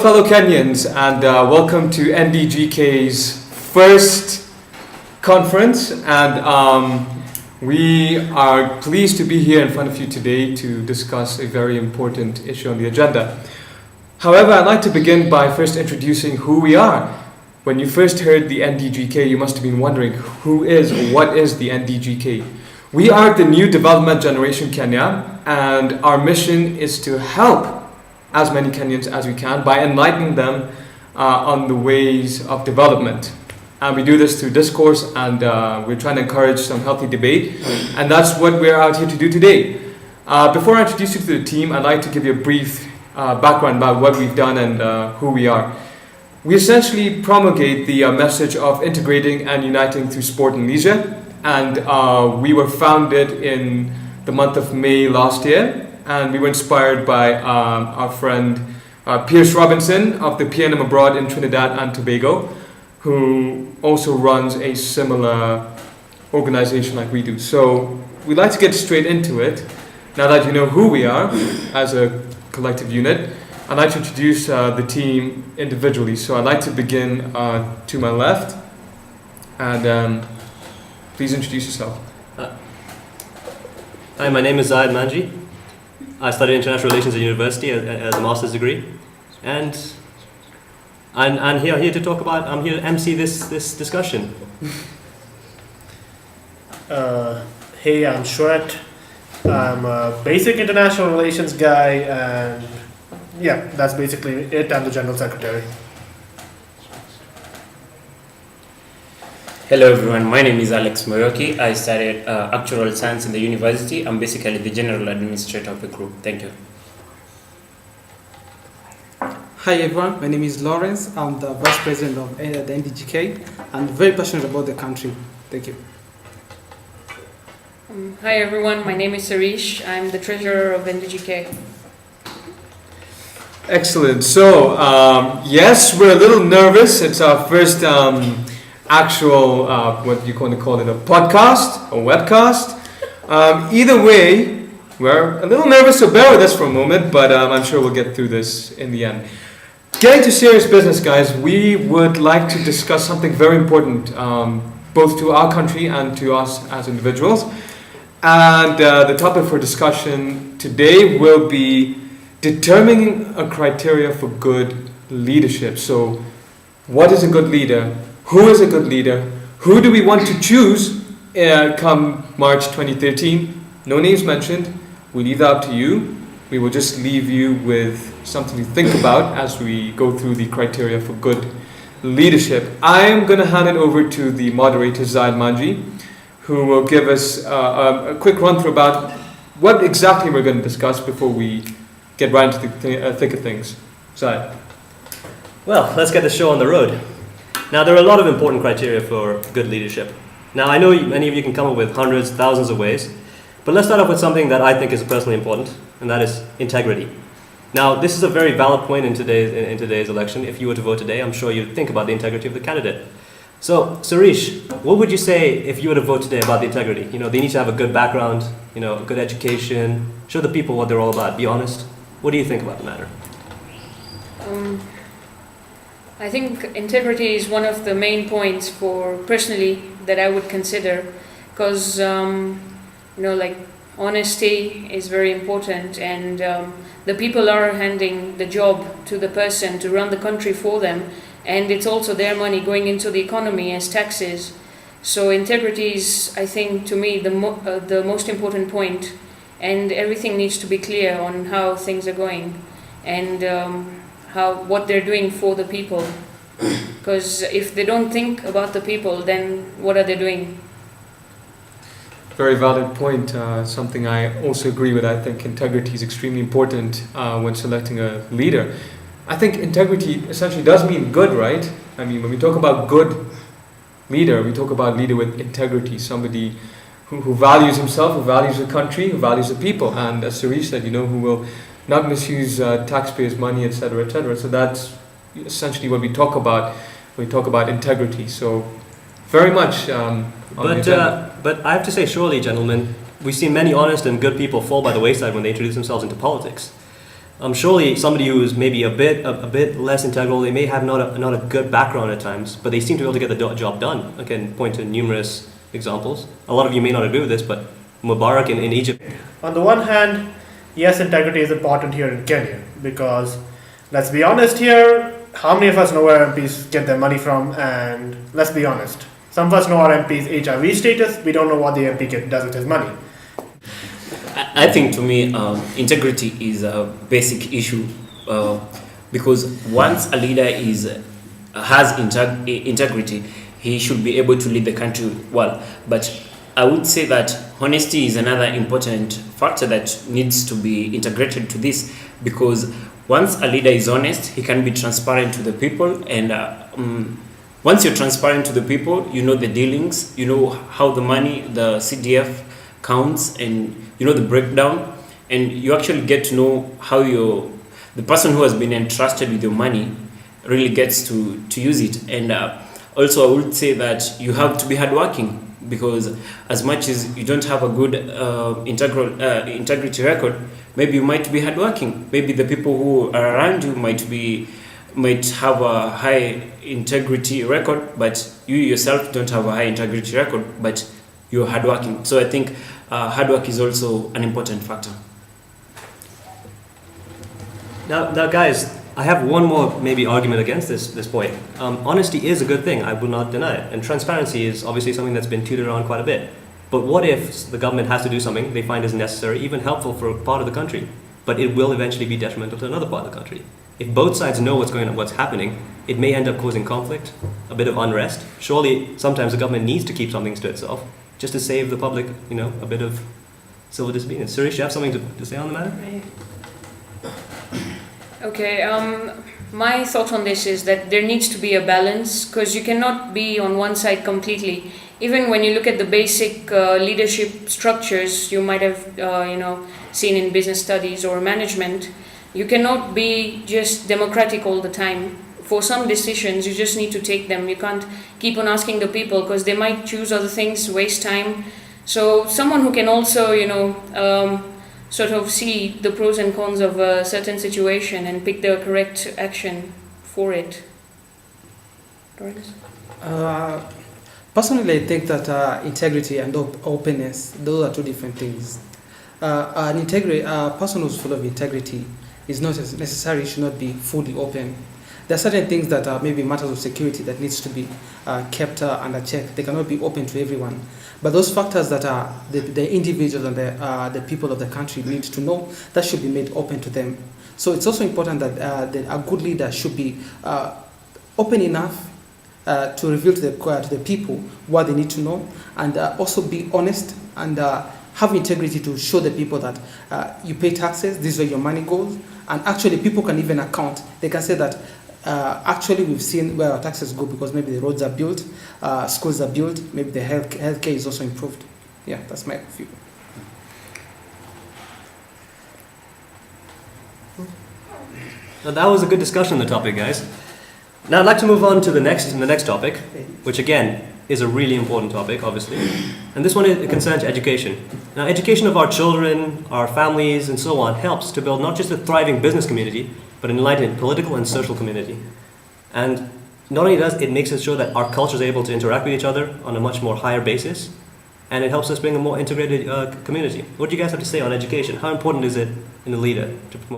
fellow Kenyans, and welcome to NDGK's first conference. And we are pleased to be here in front of you today to discuss a very important issue on the agenda. However, I'd like to begin by first introducing who we are. When you first heard the NDGK, you must have been wondering who is or what is the NDGK. We are the New Development Generation Kenya, and our mission is to help as many Kenyans as we can by enlightening them on the ways of development. And we do this through discourse, and we're trying to encourage some healthy debate. And that's what we're out here to do today. Before I introduce you to the team, I'd like to give you a brief background about what we've done and who we are. We essentially promulgate the message of integrating and uniting through sport and leisure. And we were founded in the month of May last year. And we were inspired by our friend Pierce Robinson of the PNM Abroad in Trinidad and Tobago, who also runs a similar organization like we do. So we'd like to get straight into it. Now that you know who we are as a collective unit, I'd like to introduce the team individually. So I'd like to begin to my left. And please introduce yourself. Hi, my name is Zayed Manji. I studied international relations at university as a master's degree, and I'm here to talk about. I'm here to MC this discussion. Hey, I'm Shwet. I'm a basic international relations guy, and yeah, that's basically it. I'm the general secretary. Hello everyone, my name is Alex Moyoki. I studied actuarial science in the university. I'm basically the general administrator of the group. Thank you. Hi everyone, my name is Lawrence. I'm the vice president of the NDGK and very passionate about the country. Thank you. Hi everyone, my name is Sarish. I'm the treasurer of NDGK. Excellent. So, yes, we're a little nervous. It's our first actual, what you want to call it, a podcast, a webcast. Either way, we're a little nervous, so bear with us for a moment, but I'm sure we'll get through this in the end. Getting to serious business, guys, we would like to discuss something very important, both to our country and to us as individuals. And the topic for discussion today will be determining a criteria for good leadership. So, what is a good leader? Who is a good leader? Who do we want to choose come March 2013? No names mentioned. We leave that up to you. We will just leave you with something to think about as we go through the criteria for good leadership. I am going to hand it over to the moderator, Zayed Manji, who will give us a quick run through about what exactly we're going to discuss before we get right into the thick of things. Zayed. Well, let's get the show on the road. Now, there are a lot of important criteria for good leadership. Now, I know many of you can come up with hundreds, thousands of ways, but let's start off with something that I think is personally important, and that is integrity. Now, this is a very valid point in today's election. If you were to vote today, I'm sure you'd think about the integrity of the candidate. So, Sarish, what would you say if you were to vote today about the integrity? You know, they need to have a good background, a good education, show the people what they're all about, be honest. What do you think about the matter? I think integrity is one of the main points for personally that I would consider, because like honesty is very important, and the people are handing the job to the person to run the country for them, and it's also their money going into the economy as taxes. So integrity is, I think, to me, the most important point, and everything needs to be clear on how things are going, and what they're doing for the people. Because if they don't think about the people, then what are they doing? Very valid point. Something I also agree with. I think integrity is extremely important when selecting a leader. I think integrity essentially does mean good, right? I mean, when we talk about good leader, we talk about leader with integrity, somebody who values himself, who values the country, who values the people, and as Sarish said, who will not misuse taxpayers' money, etc., etc. So that's essentially what we talk about when we talk about integrity. So very much but I have to say, surely, gentlemen, we've seen many honest and good people fall by the wayside when they introduce themselves into politics. Surely somebody who is maybe a bit less integral, they may have not a good background at times, but they seem to be able to get the job done. I can point to numerous examples. A lot of you may not agree with this, but Mubarak in Egypt. On the one hand, yes, integrity is important here in Kenya because, let's be honest here, how many of us know where MPs get their money from? And let's be honest, some of us know our MP's HIV status, we don't know what the MP does with his money. I think to me, integrity is a basic issue because once a leader has integrity, he should be able to lead the country well. But I would say that honesty is another important factor that needs to be integrated to this, because once a leader is honest, he can be transparent to the people, and once you're transparent to the people, you know the dealings, you know how the money, the CDF counts, and you know the breakdown, and you actually get to know how the person who has been entrusted with your money really gets to use it. And also I would say that you have to be hardworking, because as much as you don't have a good integrity record, maybe you might be hardworking. Maybe the people who are around you might have a high integrity record, but you yourself don't have a high integrity record, but you're hardworking. So I think hard work is also an important factor. Now, guys, I have one more maybe argument against this point. Honesty is a good thing, I will not deny it. And transparency is obviously something that's been tutored around quite a bit. But what if the government has to do something they find is necessary, even helpful for a part of the country, but it will eventually be detrimental to another part of the country? If both sides know what's going on, what's happening, it may end up causing conflict, a bit of unrest. Surely, sometimes the government needs to keep some things to itself, just to save the public, a bit of civil disobedience. Suresh, you have something to say on the matter? Okay, my thought on this is that there needs to be a balance, because you cannot be on one side completely. Even when you look at the basic leadership structures you might have seen in business studies or management, you cannot be just democratic all the time. For some decisions, you just need to take them. You can't keep on asking the people, because they might choose other things, waste time. So someone who can also, sort of see the pros and cons of a certain situation and pick the correct action for it. Doris? Personally, I think that integrity and openness, those are two different things. A person who's full of integrity is not necessarily should not be fully open. There are certain things that are maybe matters of security that needs to be kept under check. They cannot be open to everyone. But those factors that are the individuals and the people of the country need to know, that should be made open to them. So it's also important that a good leader should be open enough to reveal to the people what they need to know, and also be honest and have integrity to show the people that you pay taxes, this is where your money goes, and actually people can even account. They can say that actually we've seen where our taxes go, because maybe the roads are built, schools are built, maybe the healthcare is also improved. Yeah, that's my view. Now, that was a good discussion on the topic, guys. Now I'd like to move on to the next topic, which again is a really important topic, obviously. And this one it concerns education. Now, education of our children, our families, and so on helps to build not just a thriving business community, but an enlightened political and social community. And not only does it makes it sure that our culture is able to interact with each other on a much more higher basis, and it helps us bring a more integrated community. What do you guys have to say on education? How important is it in a leader to promote?